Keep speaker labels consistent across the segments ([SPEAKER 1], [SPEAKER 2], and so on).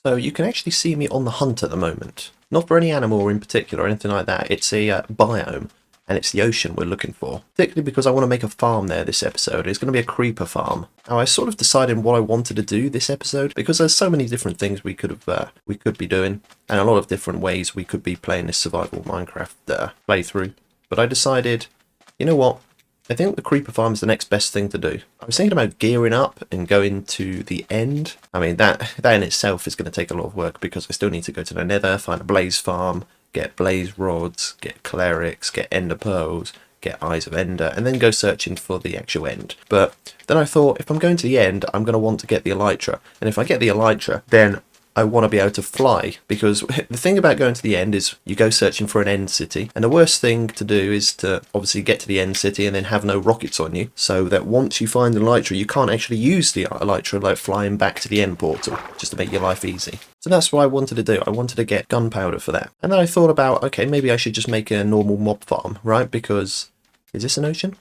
[SPEAKER 1] So you can actually see me on the hunt at the moment. Not for any animal in particular or anything like that. It's a biome, and it's the ocean we're looking for. Particularly because I want to make a farm there this episode. It's going to be a creeper farm. Now I sort of decided what I wanted to do this episode because there's so many different things we could be doing, and a lot of different ways we could be playing this survival Minecraft playthrough. But I decided, you know what? I think the creeper farm is the next best thing to do. I was thinking about gearing up and going to the end. I mean, that in itself is going to take a lot of work because I still need to go to the Nether, find a blaze farm, get blaze rods, get clerics, get ender pearls, get eyes of ender, and then go searching for the actual end. But then I thought, if I'm going to the end, I'm going to want to get the elytra. And if I get the elytra, then I want to be able to fly, because the thing about going to the end is you go searching for an end city, and the worst thing to do is to obviously get to the end city and then have no rockets on you, so that once you find the elytra you can't actually use the elytra like flying back to the end portal, just to make your life easy. So that's what I wanted to do. I wanted to get gunpowder for that. And then I thought about, okay, maybe I should just make a normal mob farm, right? Because, is this an ocean?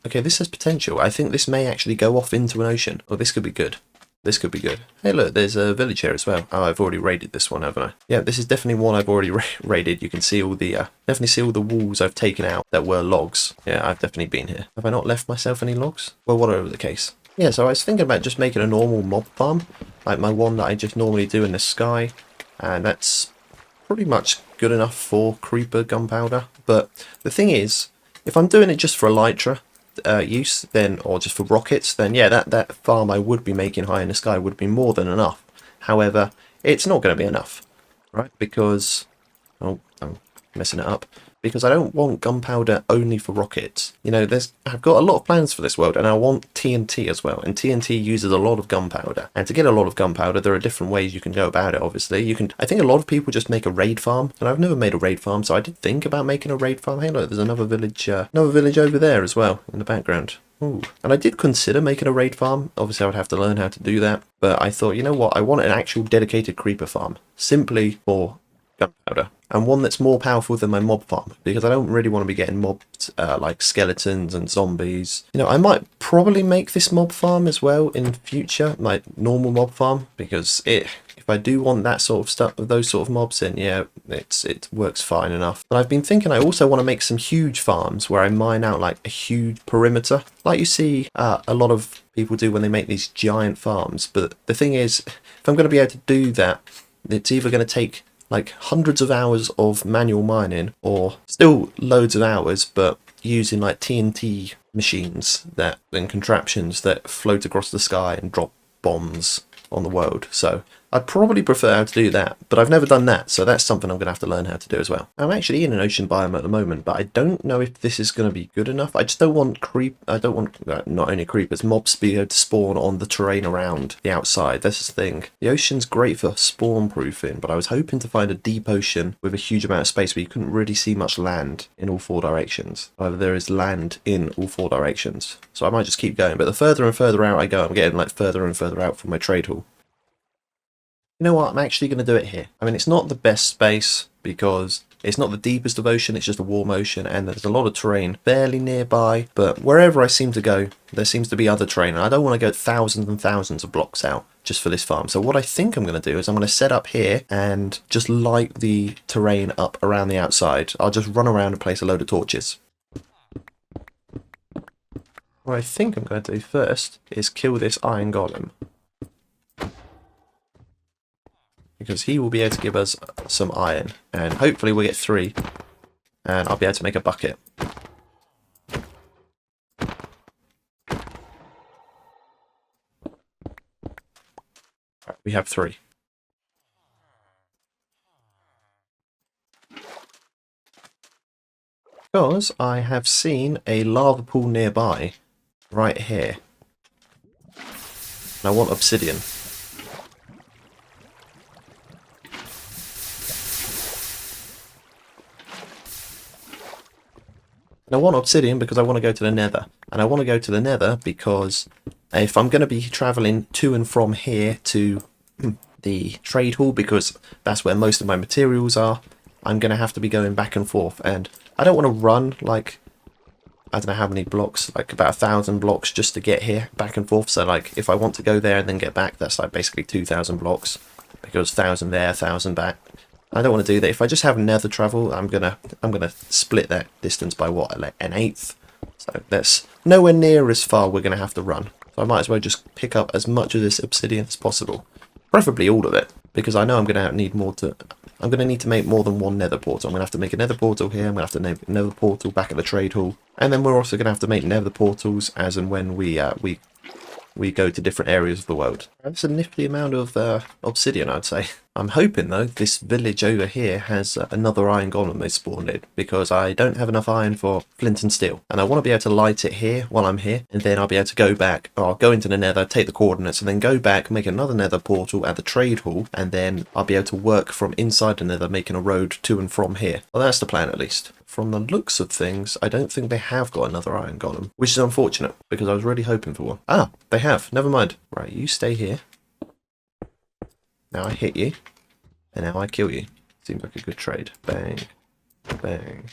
[SPEAKER 1] Okay, this has potential. I think this may actually go off into an ocean. Oh, this could be good. This could be good. Hey look, there's a village here as well. Oh, I've already raided this one, haven't I? Yeah, this is definitely one I've already raided. You can see all the, definitely see all the walls I've taken out that were logs. Yeah, I've definitely been here. Have I not left myself any logs? Well, whatever the case. Yeah, so I was thinking about just making a normal mob farm, like my one that I just normally do in the sky. And that's pretty much good enough for creeper gunpowder. But the thing is, if I'm doing it just for elytra, use then, or just for rockets, then yeah, that farm I would be making high in the sky would be more than enough. However, it's not going to be enough, right? Because I'm messing it up. Because I don't want gunpowder only for rockets. You know, I've got a lot of plans for this world, and I want TNT as well. And TNT uses a lot of gunpowder. And to get a lot of gunpowder, there are different ways you can go about it. Obviously, I think a lot of people just make a raid farm, and I've never made a raid farm, so I did think about making a raid farm. Hey, look, there's another village over there as well in the background. Ooh. And I did consider making a raid farm. Obviously, I would have to learn how to do that. But I thought, you know what? I want an actual dedicated creeper farm, simply for gunpowder, and one that's more powerful than my mob farm, because I don't really want to be getting mobbed like skeletons and zombies. You know, I might probably make this mob farm as well in future, like normal mob farm, because if I do want that sort of stuff, those sort of mobs, then yeah, it works fine enough. But I've been thinking I also want to make some huge farms where I mine out like a huge perimeter, like you see a lot of people do when they make these giant farms. But the thing is, if I'm going to be able to do that, it's either going to take like hundreds of hours of manual mining, or still loads of hours, but using like TNT machines and contraptions that float across the sky and drop bombs on the world. So I'd probably prefer how to do that, but I've never done that, so that's something I'm going to have to learn how to do as well. I'm actually in an ocean biome at the moment, but I don't know if this is going to be good enough. I just don't want not only creepers, mobs to be able to spawn on the terrain around the outside. That's the thing. The ocean's great for spawn proofing, but I was hoping to find a deep ocean with a huge amount of space where you couldn't really see much land in all four directions. However, there is land in all four directions, so I might just keep going. But the further and further out I go, I'm getting like further and further out from my trade hall. You know what, I'm actually going to do it here. I mean, it's not the best space because it's not the deepest of ocean, it's just a warm ocean, and there's a lot of terrain fairly nearby, but wherever I seem to go, there seems to be other terrain, and I don't want to go thousands and thousands of blocks out just for this farm. So what I think I'm going to do is I'm going to set up here and just light the terrain up around the outside. I'll just run around and place a load of torches. What I think I'm going to do first is kill this iron golem, because he will be able to give us some iron, and hopefully we'll get 3, and I'll be able to make a bucket. Right, we have 3. Because I have seen a lava pool nearby, right here, and I want obsidian. And I want obsidian because I want to go to the Nether. And I want to go to the Nether because if I'm going to be travelling to and from here to the trade hall, because that's where most of my materials are, I'm going to have to be going back and forth. And I don't want to run like, I don't know how many blocks, like about 1,000 blocks just to get here back and forth. So like if I want to go there and then get back, that's like basically 2,000 blocks. because 1,000 there, 1,000 back. I don't want to do that. If I just have nether travel, I'm gonna split that distance by what, like an eighth. So that's nowhere near as far we're gonna have to run. So I might as well just pick up as much of this obsidian as possible, preferably all of it, because I know I'm gonna need more to. I'm gonna need to make more than one nether portal. I'm gonna have to make a nether portal here. I'm gonna have to make a nether portal back at the trade hall, and then we're also gonna have to make nether portals as and when we go to different areas of the world. That's a nifty amount of obsidian, I'd say. I'm hoping, though, this village over here has another iron golem they spawned in, because I don't have enough iron for flint and steel. And I want to be able to light it here while I'm here, and then I'll be able to go back, or I'll go into the nether, take the coordinates, and then go back, make another nether portal at the trade hall, and then I'll be able to work from inside the nether, making a road to and from here. Well, that's the plan, at least. From the looks of things, I don't think they have got another iron golem, which is unfortunate, because I was really hoping for one. Ah, they have. Never mind. Right, you stay here. Now I hit you, and now I kill you. Seems like a good trade. Bang. Bang.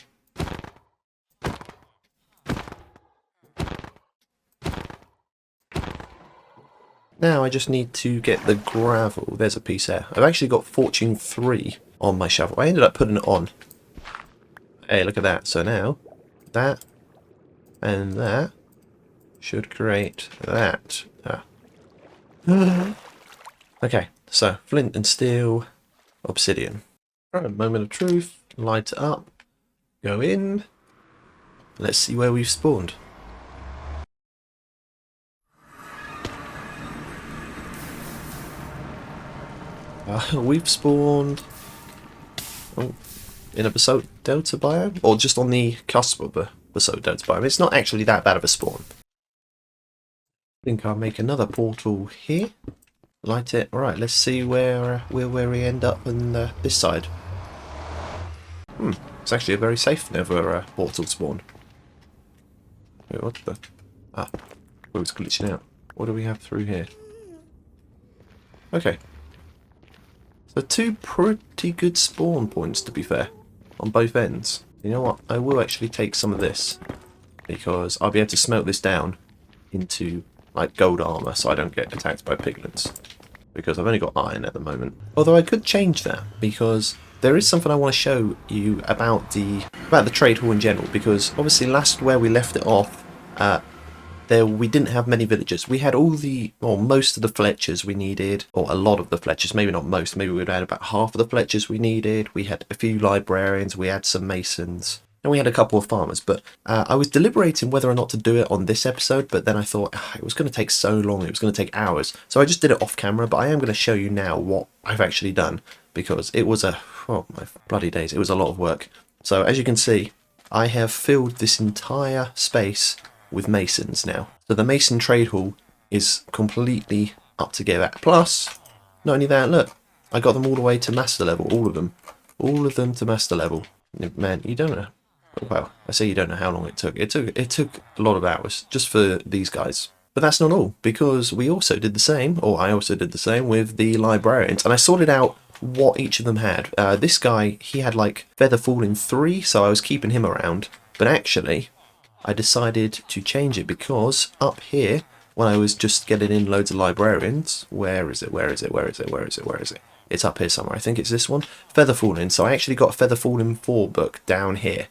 [SPEAKER 1] Now I just need to get the gravel. There's a piece there. I've actually got Fortune 3 on my shovel. I ended up putting it on. Hey, look at that. So now, that and that should create that. Okay, so flint and steel, obsidian. Alright, moment of truth. Light it up. Go in. Let's see where we've spawned. We've spawned in a basalt delta biome, or just on the cusp of a basalt delta biome. It's not actually that bad of a spawn. I think I'll make another portal here. Light it. Alright, let's see where we end up on this side. It's actually a very safe nether portal spawn. Wait, what the? Ah, it was glitching out. What do we have through here? Okay. So two pretty good spawn points, to be fair, on both ends. You know what? I will actually take some of this, because I'll be able to smelt this down into like gold armor, so I don't get attacked by piglins. Because I've only got iron at the moment. Although I could change that, because there is something I want to show you about the trade hall in general. Because obviously, last where we left it off, we didn't have many villagers. We had most of the Fletchers we needed, or a lot of the Fletchers, maybe not most, maybe we'd had about half of the Fletchers we needed. We had a few librarians, we had some masons, and we had a couple of farmers. But I was deliberating whether or not to do it on this episode, but then I thought it was going to take so long, it was going to take hours. So I just did it off camera, but I am going to show you now what I've actually done, because it was oh my bloody days, it was a lot of work. So as you can see, I have filled this entire space with masons now. So the mason trade hall is completely up to give at. Plus, not only that, look, I got them all the way to master level, all of them to master level. Man, you don't know. Well, I say you don't know how long it took. It took a lot of hours just for these guys. But that's not all, because we also did the same, or I also did the same with the librarians, and I sorted out what each of them had. This guy, he had like feather falling 3, so I was keeping him around. But actually, I decided to change it, because up here, when I was just getting in loads of librarians, where is it? It's up here somewhere. I think it's this one. Feather falling. So I actually got a feather falling 4 book down here.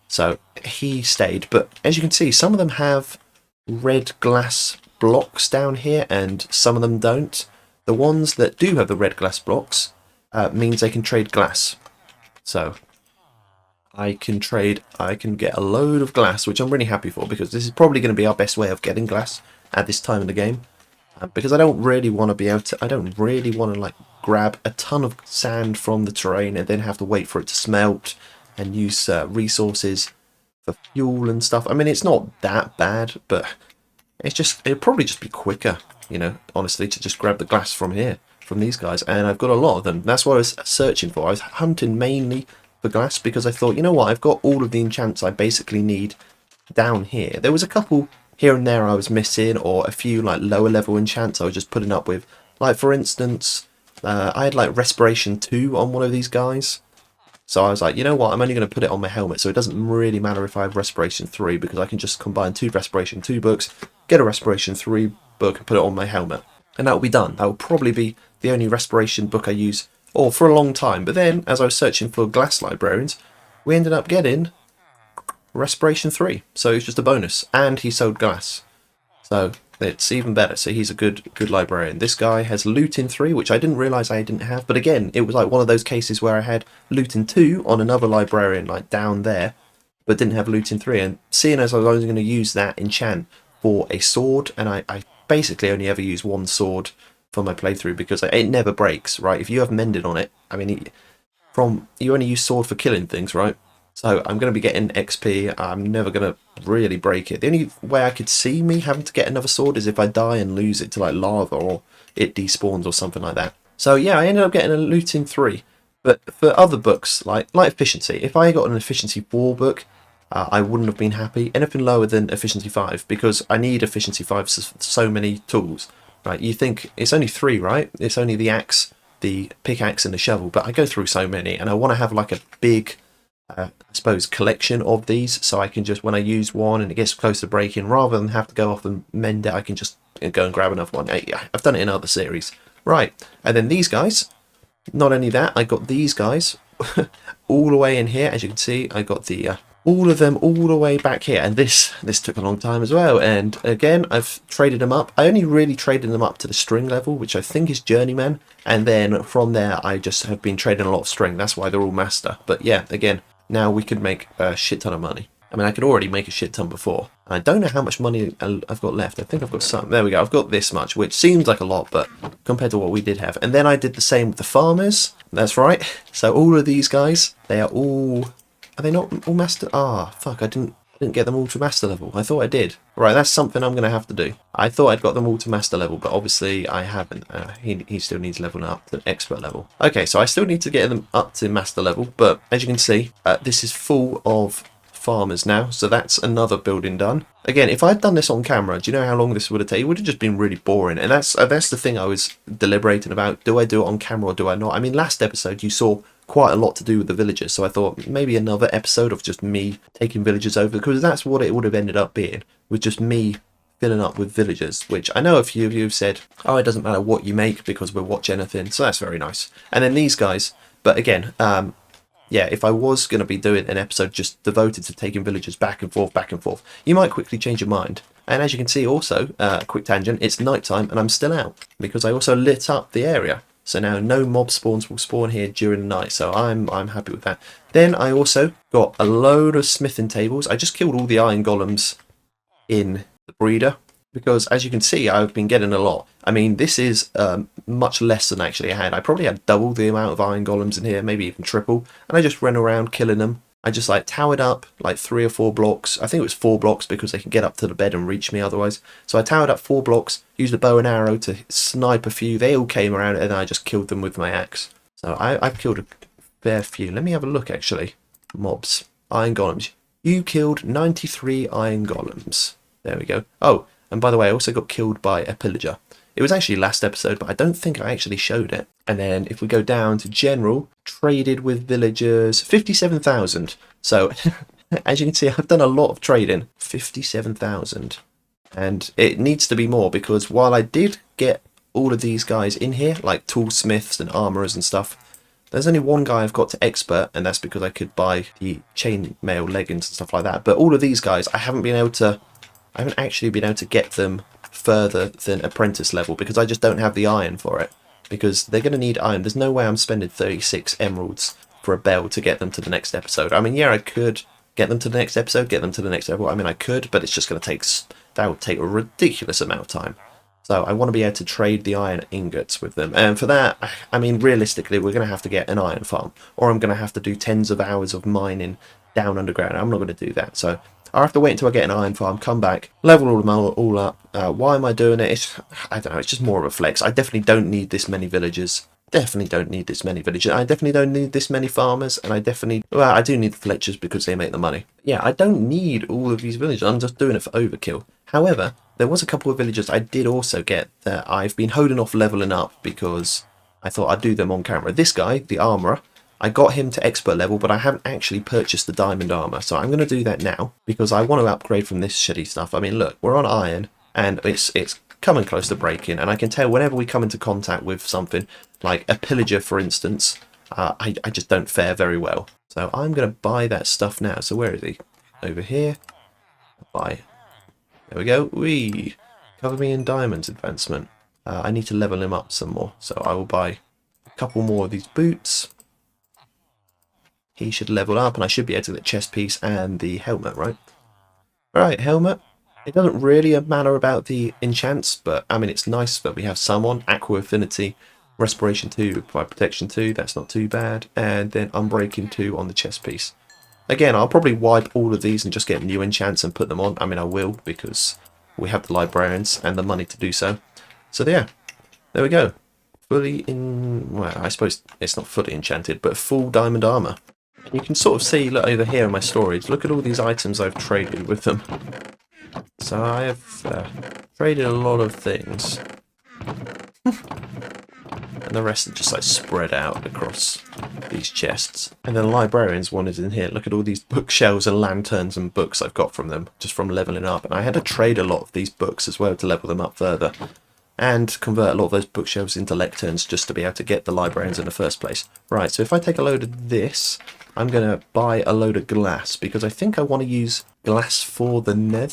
[SPEAKER 1] So he stayed, but as you can see, some of them have red glass blocks down here, and some of them don't. The ones that do have the red glass blocks means they can trade glass. So I can get a load of glass, which I'm really happy for, because this is probably going to be our best way of getting glass at this time in the game. Because I don't really want to like grab a ton of sand from the terrain and then have to wait for it to smelt and use resources for fuel and stuff. I mean, it's not that bad, but it'd probably just be quicker, you know, honestly, to just grab the glass from here, from these guys. And I've got a lot of them. That's what I was searching for. I was hunting mainly for glass, because I thought, you know what, I've got all of the enchants I basically need down here. There was a couple here and there I was missing, or a few like lower level enchants I was just putting up with. Like for instance, I had like Respiration 2 on one of these guys. So I was like, you know what, I'm only going to put it on my helmet, so it doesn't really matter if I have Respiration 3, because I can just combine 2 Respiration 2 books, get a Respiration 3 book and put it on my helmet. And that will be done. That will probably be the only respiration book I use, or for a long time. But then, as I was searching for glass librarians, we ended up getting respiration 3. So it's just a bonus, and he sold glass. So it's even better. So he's a good librarian. This guy has loot in 3, which I didn't realise I didn't have. But again, it was like one of those cases where I had loot in 2 on another librarian, like down there, but didn't have loot in 3. And seeing as I was only going to use that enchant for a sword, and I basically only ever use one sword for my playthrough because it never breaks, right? If you have mended on it, I mean, you only use sword for killing things, right? So I'm going to be getting XP. I'm never going to really break it. The only way I could see me having to get another sword is if I die and lose it to like lava or it despawns or something like that. So yeah, I ended up getting a loot in 3. But for other books, like efficiency, if I got an efficiency 4 book, I wouldn't have been happy. Anything lower than efficiency 5, because I need efficiency 5 for so many tools. Right? You think it's only 3, right? It's only the axe, the pickaxe, and the shovel. But I go through so many, and I want to have like a big, I suppose, collection of these, so I can just, when I use one and it gets close to breaking, rather than have to go off and mend it, I can just go and grab another one. I've done it in other series. Right, and then these guys, not only that, I got these guys all the way in here. As you can see, I got the all of them all the way back here, and this took a long time as well. And again, I've traded them up. I only really traded them up to the string level, which I think is journeyman, and then from there I just have been trading a lot of string. That's why they're all master. But yeah, again, now we could make a shit ton of money. I mean, I could already make a shit ton before. I don't know how much money I've got left. I think I've got some. There we go. I've got this much, which seems like a lot, but compared to what we did have. And then I did the same with the farmers. That's right. So all of these guys, they are all... Are they not all master? Ah, fuck, I didn't get them all to master level. I thought I did. Right, that's something I'm going to have to do. I thought I'd got them all to master level, but obviously I haven't. He still needs leveling up to expert level. Okay, so I still need to get them up to master level, but as you can see, this is full of farmers now, so that's another building done. Again, if I'd done this on camera, do you know how long this would have taken? It would have just been really boring, and that's the thing I was deliberating about. Do I do it on camera or do I not? I mean, last episode you saw quite a lot to do with the villagers, so I thought maybe another episode of just me taking villagers over, because that's what it would have ended up being, with just me filling up with villagers, which I know a few of you have said, oh, it doesn't matter what you make because we'll watch anything, so that's very nice. And then these guys, but again, yeah, if I was going to be doing an episode just devoted to taking villagers back and forth, you might quickly change your mind. And as you can see also, quick tangent, it's nighttime and I'm still out, because I also lit up the area. So now no mob spawns will spawn here during the night, so I'm happy with that. Then I also got a load of smithing tables. I just killed all the iron golems in the breeder, because as you can see, I've been getting a lot. I mean, this is much less than actually I had. I probably had double the amount of iron golems in here, maybe even triple, and I just ran around killing them. I just like towered up like 3 or 4 blocks. I think it was 4 blocks because they can get up to the bed and reach me otherwise. So I towered up 4 blocks, used a bow and arrow to snipe a few. They all came around and I just killed them with my axe. So I've killed a fair few. Let me have a look actually. Mobs. Iron golems. You killed 93 iron golems. There we go. Oh, and by the way, I also got killed by a pillager. It was actually last episode, but I don't think I actually showed it. And then if we go down to general, traded with villagers, 57,000. So as you can see, I've done a lot of trading. 57,000. And it needs to be more, because while I did get all of these guys in here, like toolsmiths and armourers and stuff, there's only one guy I've got to expert, and that's because I could buy the chainmail leggings and stuff like that. But all of these guys, I haven't actually been able to get them further than apprentice level, because I just don't have the iron for it, because they're going to need iron. There's no way I'm spending 36 emeralds for a bell to get them to the next episode. I mean, yeah, I could get them to the next episode, get them to the next level. I mean, I could, but it's just going to take, that would take a ridiculous amount of time. So I want to be able to trade the iron ingots with them, and for that, I mean, realistically, we're going to have to get an iron farm, or I'm going to have to do tens of hours of mining down underground. I'm not going to do that, so I'll have to wait until I get an iron farm, come back, level all them all up. Why am I doing it? I don't know, it's just more of a flex. I definitely don't need this many villagers. I definitely don't need this many farmers, and I do need the Fletchers because they make the money. Yeah, I don't need all of these villagers. I'm just doing it for overkill. However, there was a couple of villagers I did also get that I've been holding off leveling up because I thought I'd do them on camera. This guy, the armourer, I got him to expert level, but I haven't actually purchased the diamond armor, so I'm going to do that now because I want to upgrade from this shitty stuff. I mean, look, we're on iron, and it's coming close to breaking, and I can tell whenever we come into contact with something, like a pillager for instance, I just don't fare very well. So I'm going to buy that stuff now. So where is he? Over here. Buy. There we go. Whee! Cover me in diamonds advancement. I need to level him up some more, so I will buy a couple more of these boots. He should level up, and I should be able to get the chest piece and the helmet, right? Right, helmet. It doesn't really matter about the enchants, but I mean it's nice that we have some on. Aqua Affinity, Respiration 2, Fire Protection 2, that's not too bad. And then Unbreaking 2 on the chest piece. Again, I'll probably wipe all of these and just get new enchants and put them on. I mean, I will, because we have the librarians and the money to do so. So yeah, there we go. Fully in... well, I suppose it's not fully enchanted, but full diamond armour. And you can sort of see, look over here in my storage, look at all these items I've traded with them. So I have traded a lot of things. And the rest are just like spread out across these chests. And then the librarians wanted in here. Look at all these bookshelves and lanterns and books I've got from them, just from leveling up. And I had to trade a lot of these books as well to level them up further. And convert a lot of those bookshelves into lecterns just to be able to get the librarians in the first place. Right, so if I take a load of this, I'm going to buy a load of glass, because I think I want to use glass for the nether.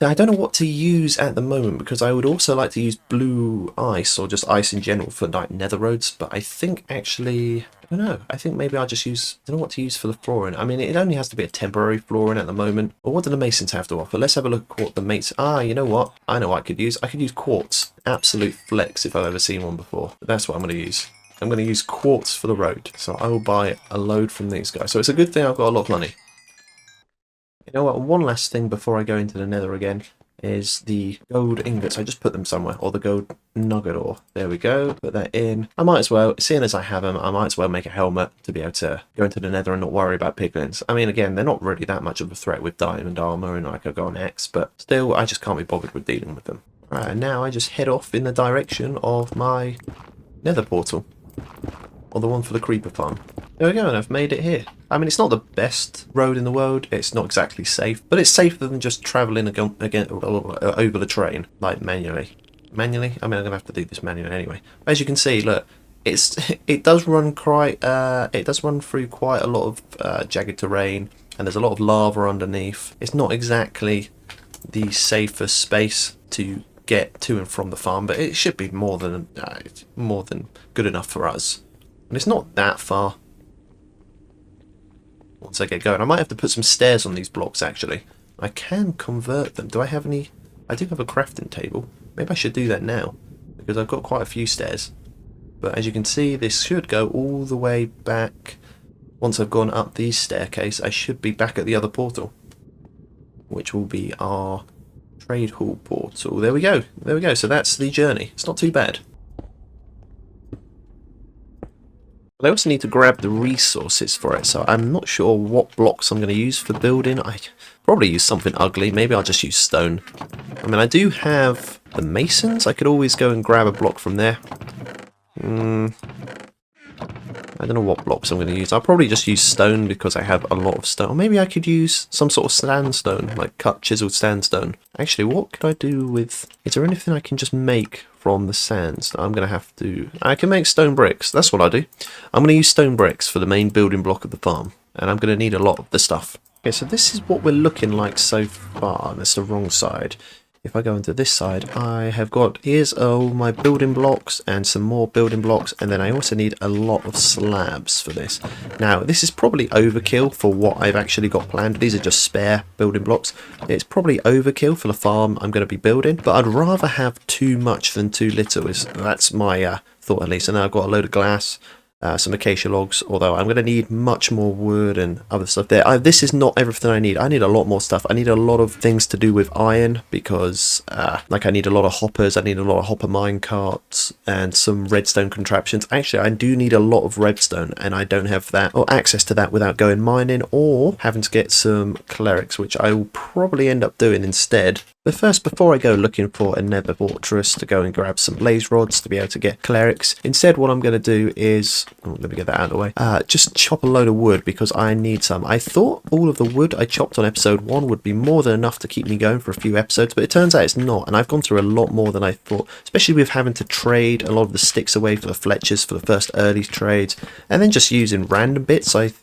[SPEAKER 1] I don't know what to use at the moment, because I would also like to use blue ice, or just ice in general for like nether roads, but I think actually, I don't know, I think maybe I'll just use, I don't know what to use for the flooring. I mean, it only has to be a temporary flooring at the moment. Or what do the masons have to offer? Let's have a look at what the masons, you know what? I know what I could use. I could use quartz. Absolute flex if I've ever seen one before. But that's what I'm going to use. I'm going to use quartz for the road. So I will buy a load from these guys. So it's a good thing I've got a lot of money. You know what? One last thing before I go into the nether again is the gold ingots. I just put them somewhere. Or the gold nugget ore. There we go. Put that in. I might as well, seeing as I have them, I might as well make a helmet to be able to go into the nether and not worry about piglins. I mean, again, they're not really that much of a threat with diamond armor and like I go on X, but still, I just can't be bothered with dealing with them. Right, and now I just head off in the direction of my nether portal. Or the one for the creeper farm. There we go, and I've made it here. I mean, it's not the best road in the world. It's not exactly safe, but it's safer than just travelling again over the train, like manually. Manually? I mean, I'm gonna have to do this manually anyway. As you can see, look, it does run through quite a lot of jagged terrain, and there's a lot of lava underneath. It's not exactly the safest space to get to and from the farm, but it should be more than good enough for us. And it's not that far. Once I get going, I might have to put some stairs on these blocks actually. I can convert them. Do I have any? I do have a crafting table. Maybe I should do that now, because I've got quite a few stairs. But as you can see, this should go all the way back. Once I've gone up these staircase, I should be back at the other portal, which will be our trade hall portal. There we go. There we go. So that's the journey. It's not too bad. But I also need to grab the resources for it, so I'm not sure what blocks I'm going to use for building. I probably use something ugly. Maybe I'll just use stone. I mean, I do have the masons. I could always go and grab a block from there. I don't know what blocks I'm going to use. I'll probably just use stone because I have a lot of stone. Or maybe I could use some sort of sandstone, like cut chiseled sandstone. Actually, what could I do with... Is there anything I can just make from the sands? I'm going to have to... I can make stone bricks. That's what I do. I'm going to use stone bricks for the main building block of the farm. And I'm going to need a lot of the stuff. Okay, so this is what we're looking like so far. That's the wrong side. If I go into this side, I have got, here's all my building blocks and some more building blocks, and then I also need a lot of slabs for this. Now, this is probably overkill for what I've actually got planned. These are just spare building blocks. It's probably overkill for the farm I'm going to be building, but I'd rather have too much than too little. That's my thought at least. And now I've got a load of glass. Some acacia logs, although I'm going to need much more wood and other stuff there. This is not everything I need. I need a lot more stuff. I need a lot of things to do with iron because like I need a lot of hoppers. I need a lot of hopper mine carts and some redstone contraptions. Actually, I do need a lot of redstone and I don't have that or access to that without going mining or having to get some clerics, which I will probably end up doing instead. But first, before I go looking for a nether fortress to go and grab some blaze rods to be able to get clerics, instead what I'm going to do is Oh, let me get that out of the way. Just chop a load of wood because I need some. I thought all of the wood I chopped on episode 1 would be more than enough to keep me going for a few episodes, but it turns out it's not, and I've gone through a lot more than I thought, especially with having to trade a lot of the sticks away for the Fletchers for the first early trades, and then just using random bits, I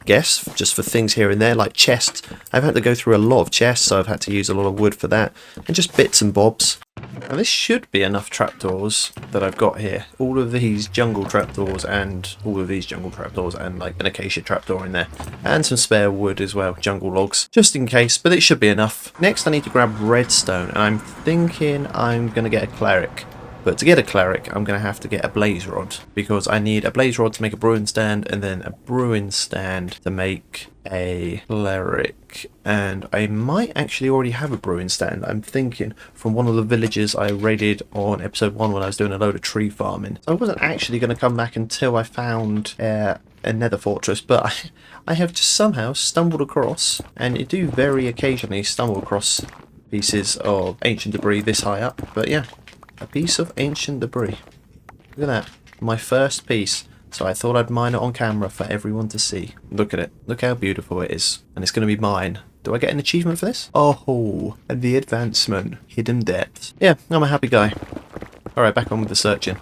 [SPEAKER 1] guess, just for things here and there, like chests. I've had to go through a lot of chests, so I've had to use a lot of wood for that, and just bits and bobs. Now this should be enough trapdoors that I've got here. All of these jungle trapdoors and all of these jungle trapdoors and like an acacia trapdoor in there. And some spare wood as well, jungle logs, just in case, but it should be enough. Next I need to grab redstone, and I'm thinking I'm going to get a cleric. But to get a cleric, I'm going to have to get a blaze rod, because I need a blaze rod to make a brewing stand, and then a brewing stand to make a cleric. And I might actually already have a brewing stand, I'm thinking, from one of the villages I raided on episode 1 when I was doing a load of tree farming. So I wasn't actually going to come back until I found a nether fortress, but I have just somehow stumbled across, and I do very occasionally stumble across pieces of ancient debris this high up, but yeah. A piece of ancient debris. Look at that. My first piece. So I thought I'd mine it on camera for everyone to see. Look at it. Look how beautiful it is. And it's going to be mine. Do I get an achievement for this? Oh, the advancement. Hidden depth. Yeah, I'm a happy guy. Alright, back on with the searching.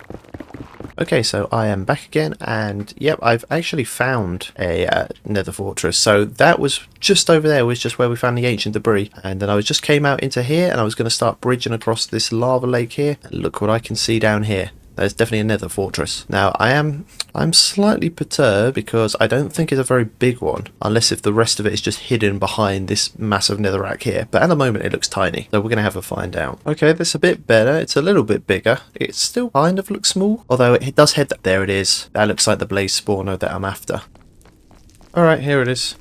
[SPEAKER 1] Okay, so I am back again, and yep, I've actually found a nether fortress. So that was just over there, was just where we found the ancient debris. And then I just came out into here, and I was going to start bridging across this lava lake here. And look what I can see down here. There's definitely a nether fortress. Now, I'm slightly perturbed because I don't think it's a very big one, unless if the rest of it is just hidden behind this massive netherrack here. But at the moment, it looks tiny, so we're going to have a find out. Okay, that's a bit better. It's a little bit bigger. It still kind of looks small, although it does head... There it is. That looks like the blaze spawner that I'm after. Alright, here it is.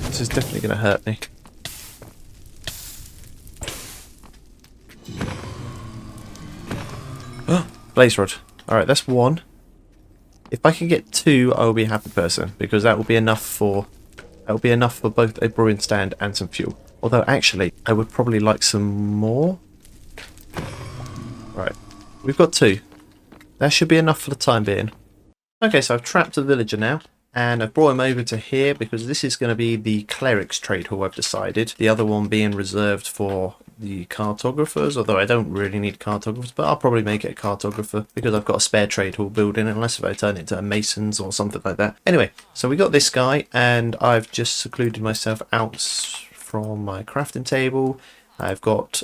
[SPEAKER 1] This is definitely going to hurt me. Blaze rod. Alright, that's one. If I can get 2, I will be a happy person, because that will be enough for both a brewing stand and some fuel. Although actually, I would probably like some more. Right. We've got 2. That should be enough for the time being. Okay, so I've trapped a villager now. And I've brought him over to here because this is going to be the cleric's trade hall, I've decided. The other one being reserved for the cartographers, although I don't really need cartographers, but I'll probably make it a cartographer because I've got a spare trade hall building, unless if I turn it to a masons or something like that. Anyway, so we got this guy, and I've just secluded myself out from my crafting table. I've got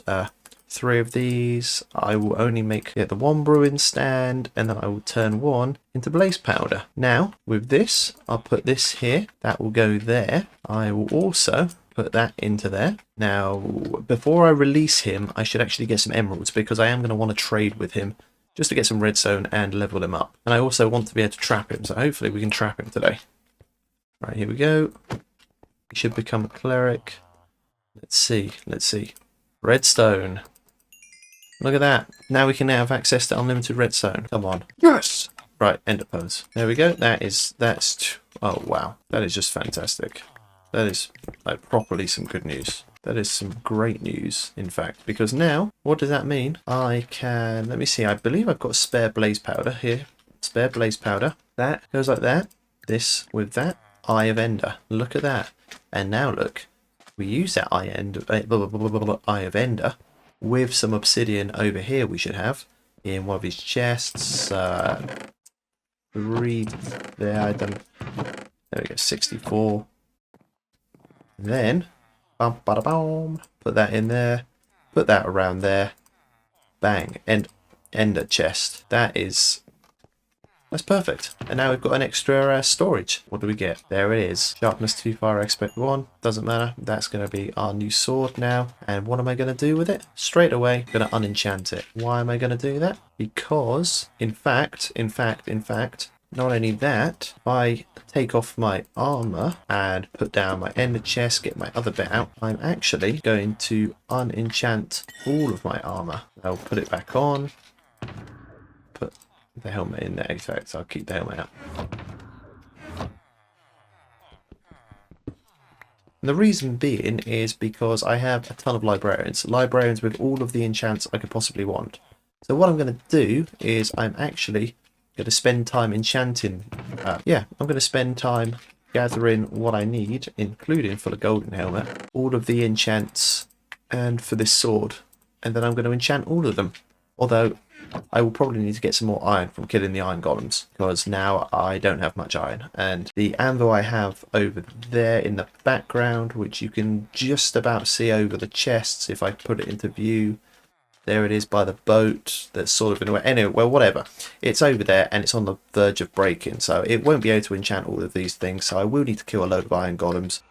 [SPEAKER 1] 3 of these. I will only make the 1 brewing stand, and then I will turn 1 into blaze powder. Now, with this, I'll put this here. That will go there. I will also put that into there. Now, before I release him, I should actually get some emeralds, because I am going to want to trade with him just to get some redstone and level him up. And I also want to be able to trap him, so hopefully we can trap him today. Right, here we go. He should become a cleric. Let's see. Redstone. Look at that. Now we can have access to unlimited redstone. Come on. Yes! Right, ender pearls. There we go. That's... Oh, wow. That is just fantastic. That is, like, properly some good news. That is some great news, in fact. Because now, what does that mean? I can... Let me see. I believe I've got spare blaze powder here. Spare blaze powder. That goes like that. This with that. Eye of Ender. Look at that. And now, look. We use that Eye of Ender with some obsidian over here we should have in one of his chests. 3 there. There we go, 64. And then put that in there, put that around there, bang, and ender chest. That's perfect. And now we've got an extra storage. What do we get? There it is. Sharpness 2, fire expect 1. Doesn't matter. That's going to be our new sword now. And what am I going to do with it? Straight away, I'm going to unenchant it. Why am I going to do that? Because, in fact, not only that, if I take off my armor and put down my ender chest, get my other bit out, I'm actually going to unenchant all of my armor. I'll put it back on. Put the helmet in there. In fact, I'll keep the helmet out. And the reason being is because I have a ton of librarians with all of the enchants I could possibly want. So what I'm going to do is I'm actually going to spend time enchanting. I'm going to spend time gathering what I need, including for the golden helmet, all of the enchants, and for this sword. And then I'm going to enchant all of them. Although I will probably need to get some more iron from killing the iron golems, because now I don't have much iron. And the anvil I have over there in the background, which you can just about see over the chests if I put it into view. There it is by the boat that's sort of in a way. Anyway, well, whatever. It's over there and it's on the verge of breaking, so it won't be able to enchant all of these things, so I will need to kill a load of iron golems.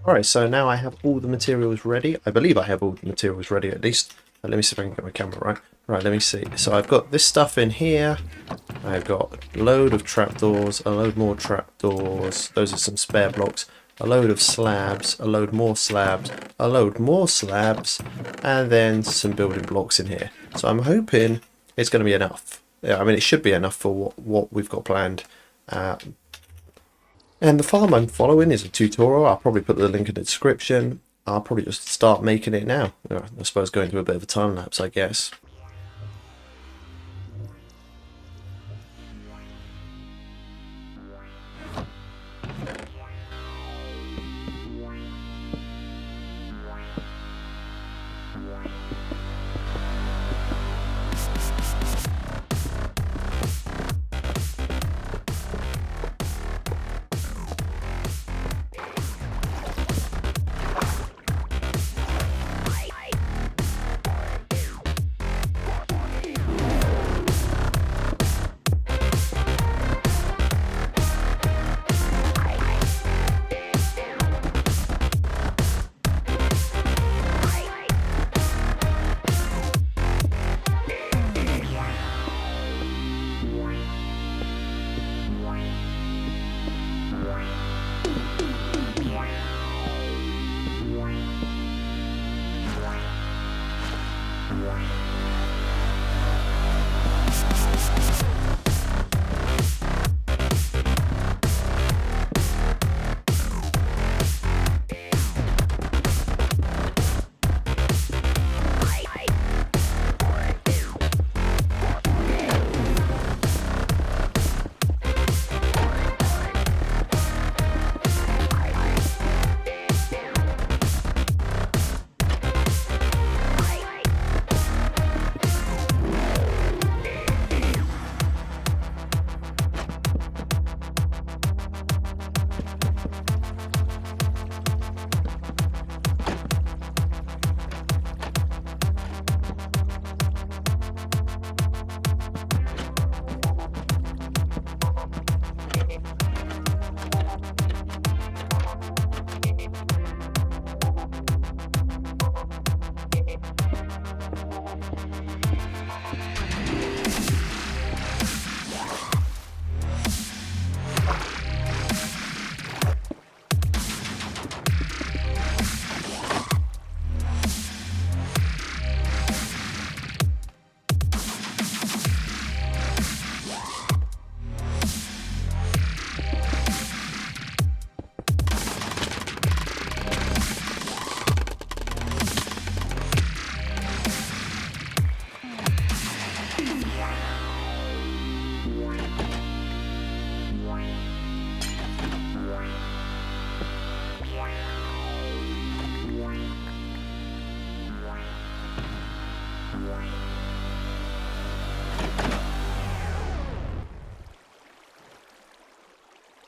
[SPEAKER 1] Alright, so now I have all the materials ready. I believe I have all the materials ready at least. Let me see if I can get my camera right. Right, let me see. So I've got this stuff in here. I've got a load of trapdoors, a load more trapdoors. Those are some spare blocks. A load of slabs, a load more slabs, a load more slabs, and then some building blocks in here. So I'm hoping it's going to be enough. Yeah, I mean, it should be enough for what we've got planned. And the farm I'm following is a tutorial. I'll probably put the link in the description. I'll probably just start making it now. I suppose go into a bit of a time lapse, I guess.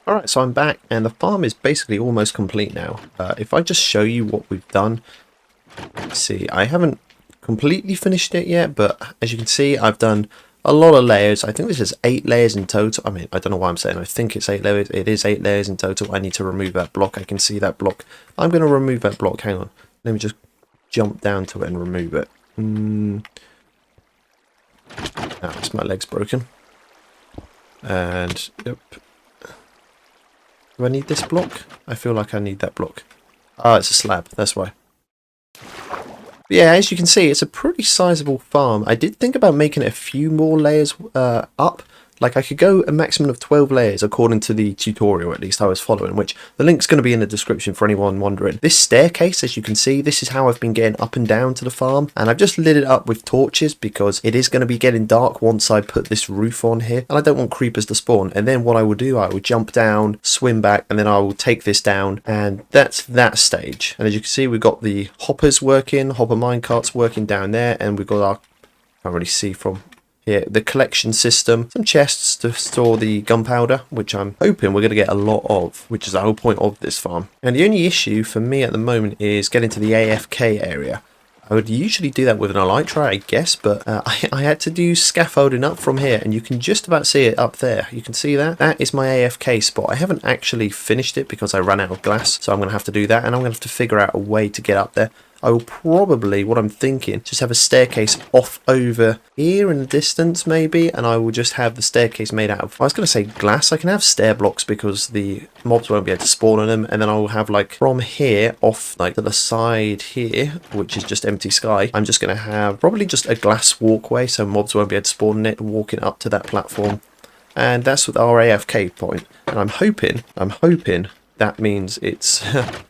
[SPEAKER 1] Alright, so I'm back, and the farm is basically almost complete now. If I just show you what we've done, let's see, I haven't completely finished it yet, but as you can see, I've done a lot of layers. I think this is 8 layers in total. I mean, I don't know why I'm saying I think it's 8 layers. It is 8 layers in total. I need to remove that block. I can see that block. I'm going to remove that block. Hang on. Let me just jump down to it and remove it. It's my leg's broken. And, yep. Do I need this block? I feel like I need that block. Ah, it's a slab, that's why. But yeah, as you can see, it's a pretty sizable farm. I did think about making it a few more layers up, Like, I could go a maximum of 12 layers according to the tutorial, at least I was following, which the link's going to be in the description for anyone wondering. This staircase, as you can see, this is how I've been getting up and down to the farm, and I've just lit it up with torches because it is going to be getting dark once I put this roof on here, and I don't want creepers to spawn. And then what I will do, I will jump down, swim back, and then I will take this down, and that's that stage. And as you can see, we've got the hoppers working, hopper minecarts working down there, and we've got our, can't really see from here, the collection system, some chests to store the gunpowder, which I'm hoping we're going to get a lot of, which is the whole point of this farm. And the only issue for me at the moment is getting to the AFK area. I would usually do that with an elytra, I guess, but I had to do scaffolding up from here, and you can just about see it up there. You can see that? That is my AFK spot. I haven't actually finished it because I ran out of glass, so I'm going to have to do that, and I'm going to have to figure out a way to get up there. I will probably, what I'm thinking, just have a staircase off over here in the distance maybe, and I will just have the staircase made out of, I was going to say glass. I can have stair blocks because the mobs won't be able to spawn on them, and then I will have, like, from here off, like, to the side here, which is just empty sky, I'm just going to have probably just a glass walkway so mobs won't be able to spawn in it, walking up to that platform. And that's with our AFK point, and I'm hoping that means it's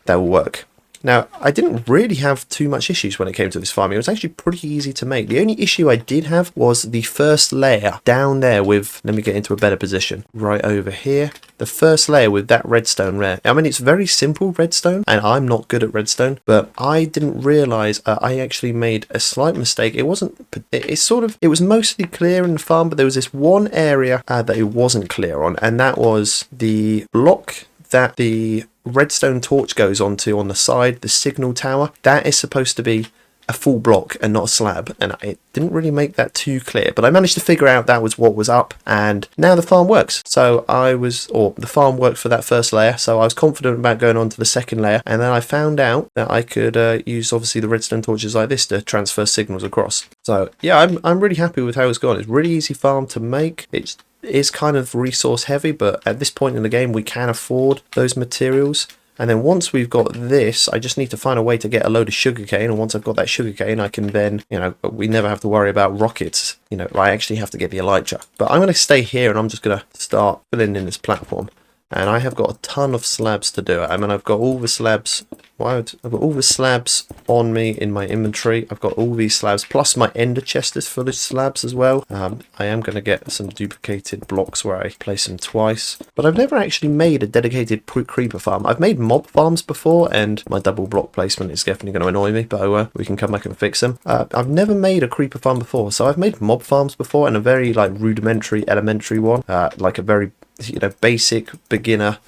[SPEAKER 1] that will work. Now, I didn't really have too much issues when it came to this farm. It was actually pretty easy to make. The only issue I did have was the first layer down there with, let me get into a better position, right over here. The first layer with that redstone there. I mean, it's very simple redstone, and I'm not good at redstone, but I didn't realize I actually made a slight mistake. It wasn't, it was mostly clear in the farm, but there was this one area that it wasn't clear on, and that was the block that the redstone torch goes onto on the side, the signal tower. That is supposed to be a full block and not a slab, and it didn't really make that too clear, but I managed to figure out that was what was up, and now the farm works. So the farm worked for that first layer, so I was confident about going on to the second layer, and then I found out that I could use obviously the redstone torches like this to transfer signals across. So yeah, I'm really happy with how it's gone. It's a really easy farm to make. It is kind of resource heavy, but at this point in the game we can afford those materials. And then once we've got this, I just need to find a way to get a load of sugarcane, and once I've got that sugarcane, I can then, we never have to worry about rockets. I actually have to get the elytra. But I'm going to stay here, and I'm just going to start filling in this platform. And I have got a ton of slabs to do it. I mean, I've got all the slabs. I've got all the slabs on me in my inventory. I've got all these slabs, plus my ender chest is full of slabs as well. I am going to get some duplicated blocks where I place them twice. But I've never actually made a dedicated creeper farm. I've made mob farms before, and my double block placement is definitely going to annoy me, but we can come back and fix them. I've never made a creeper farm before, so I've made mob farms before, and a very rudimentary, elementary one, like a very basic beginner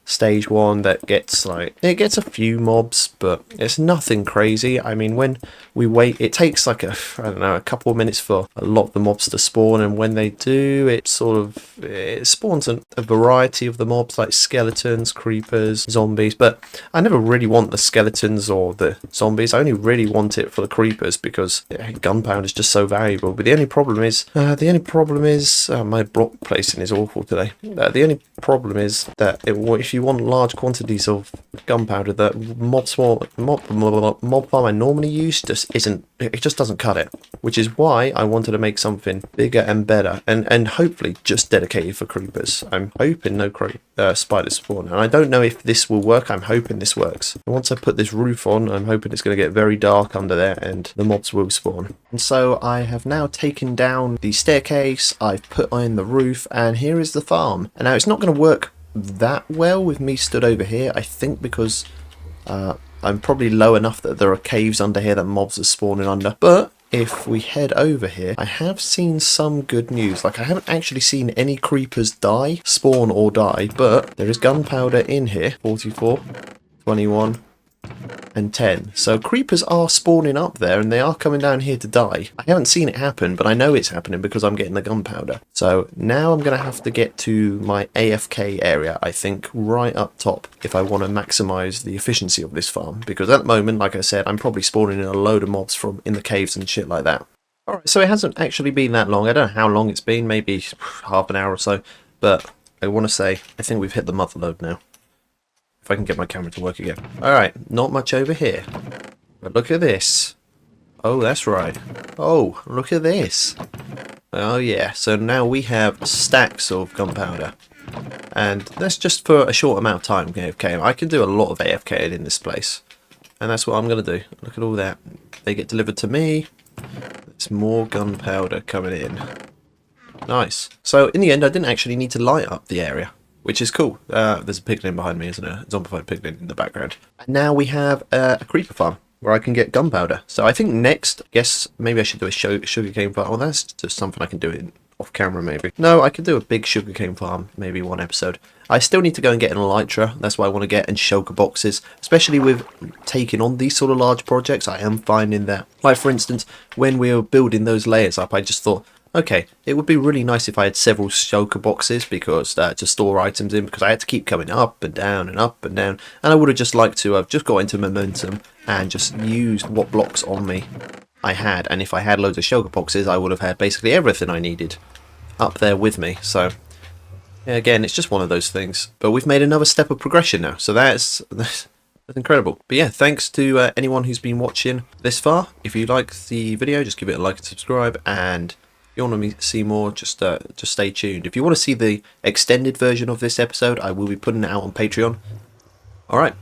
[SPEAKER 1] stage one that gets it gets a few mobs, but it's nothing crazy. I mean, when we wait, it takes I don't know, a couple of minutes for a lot of the mobs to spawn, and when they do, it spawns a variety of the mobs, like skeletons, creepers, zombies. But I never really want the skeletons or the zombies. I only really want it for the creepers because gunpowder is just so valuable. But the only problem is my block placing is awful today. The only problem is that if you want large quantities of gunpowder, the mob farm I normally use just doesn't cut it, which is why I wanted to make something bigger and better, and hopefully just dedicated for creepers. I'm hoping no spiders spawn, and I don't know if this will work. I'm hoping this works. And once I put this roof on, I'm hoping it's going to get very dark under there and the mobs will spawn. And so I have now taken down the staircase, I've put in the roof, and here is the farm. And now it's not going to work that well with me stood over here, I think, because I'm probably low enough that there are caves under here that mobs are spawning under. But if we head over here, I have seen some good news. I haven't actually seen any creepers spawn or die, but there is gunpowder in here. 44, 21, and 10. So creepers are spawning up there, and they are coming down here to die. I haven't seen it happen, but I know it's happening because I'm getting the gunpowder. So now I'm going to have to get to my AFK area, I think, right up top, if I want to maximize the efficiency of this farm. Because at the moment, like I said, I'm probably spawning in a load of mobs in the caves and shit like that. Alright, so it hasn't actually been that long. I don't know how long it's been, maybe half an hour or so. But I want to say, I think we've hit the mother load now. If I can get my camera to work again. Alright, not much over here. But look at this. Oh, that's right. Oh, look at this. Oh yeah, so now we have stacks of gunpowder. And that's just for a short amount of time AFK. I can do a lot of AFK in this place. And that's what I'm going to do. Look at all that. They get delivered to me. There's more gunpowder coming in. Nice. So in the end, I didn't actually need to light up the area, which is cool. There's a piglin behind me, isn't there? A zombified piglin in the background. And now we have a creeper farm where I can get gunpowder. So I think next, I guess maybe I should do a sugarcane farm. Well, that's just something I can do in off camera maybe. No, I could do a big sugarcane farm, maybe one episode. I still need to go and get an elytra. That's why I want to get and shulker boxes, especially with taking on these sort of large projects. I am finding that, like for instance, when we were building those layers up, I just thought, okay, it would be really nice if I had several shulker boxes because to store items in, because I had to keep coming up and down and up and down, and I would have just liked to have just got into momentum and just used what blocks on me I had, and if I had loads of shulker boxes, I would have had basically everything I needed up there with me. So yeah, again, it's just one of those things. But we've made another step of progression now, so that's incredible. But yeah, thanks to anyone who's been watching this far. If you like the video, just give it a like and subscribe, and if you want to see more, just stay tuned. If you want to see the extended version of this episode, I will be putting it out on Patreon. Alright,